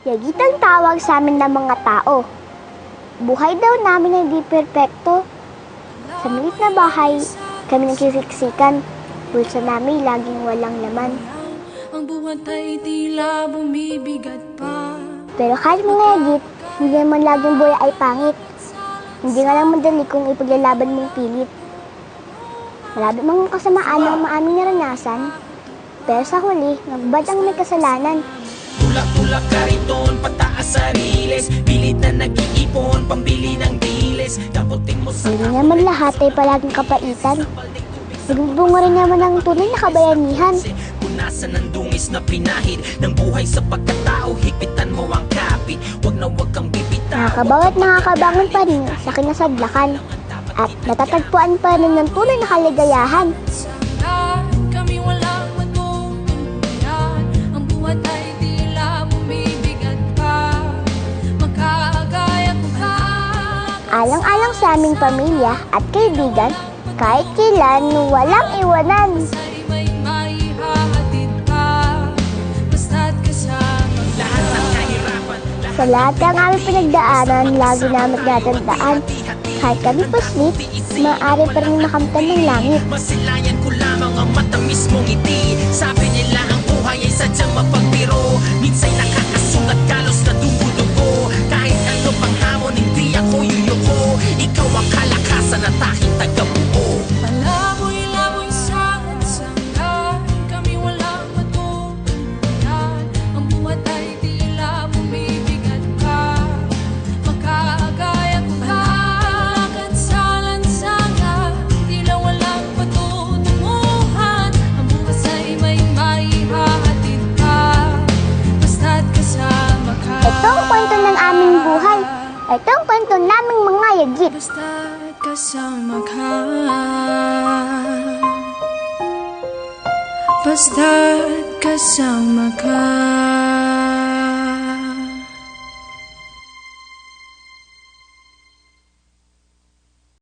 Yagit ang tawag sa amin ng mga tao. Buhay daw namin na hindi perpekto. Sa maliit na bahay, kami nagsisiksikan. Bulsa namin laging walang laman. Ang buwan ay tila bumibigat pa. Pero kahit mga yagit, hindi naman laging buhay ay pangit. Hindi nga lang madali kung ipaglalaban mong pilit. Marami mga kasamaan ang maaming naranasan. Pero sa huli, nagbad ang may kasalanan. Tulak-tulak ka riton, pataas sa riles. Pilit na nag-iipon, pambili ng diles. Daputin mo sa Hindi naman lahat ay palaging kapaitan. Nagbubunga rin naman ang tunay na kabayanihan. punasan ng dungis na pinahid ng buhay sa pagkatao. Higpitan mo ang kapit, wag na wag kang bibitaw. Nakakabaw at nakakabangon pa rin sa kinasadlakan. At natatagpuan pa rin ng tunay na kaligayahan. Kami walang matutuluyan. Ang buhat ay tila bumibigat pa. Magkagaya ko ka. Alang-alang sa aming pamilya at kaibigan, kahit kailan walang iwanan. Sa'y may maihahatid ka. Basta't kasama ka. Lahat ng kahirapan, Sa lahat ng aming pinagdaanan, lagi namin natandaan. Kahit kami paslit, maaari pa rin makamtan ng langit. masilayan ko lamang ang matamis mong ngiti. Sabi nila ang buhay ay sadyang mapagbiro. Minsa'y nakakasugat kalos na dumudugo. Kahit ano pang hamon, hindi ako yuyuko. Ikaw ang kalakasan at aking tagabuo. Malaboy-laboy sa lansangan. Kami walang matutuluyan. Ang buhat ay tila bumibigat pa. Magkagaya ko ka. Lakad sa lansangan. Tila walang patutunguhan. Ang bukas ay may maihahatid ka. Basta't kasama ka. Ito ang kwento ng aming buhay. Ito ang kwento naming mga yagit. Basta't kasama ka. Basta't kasama ka.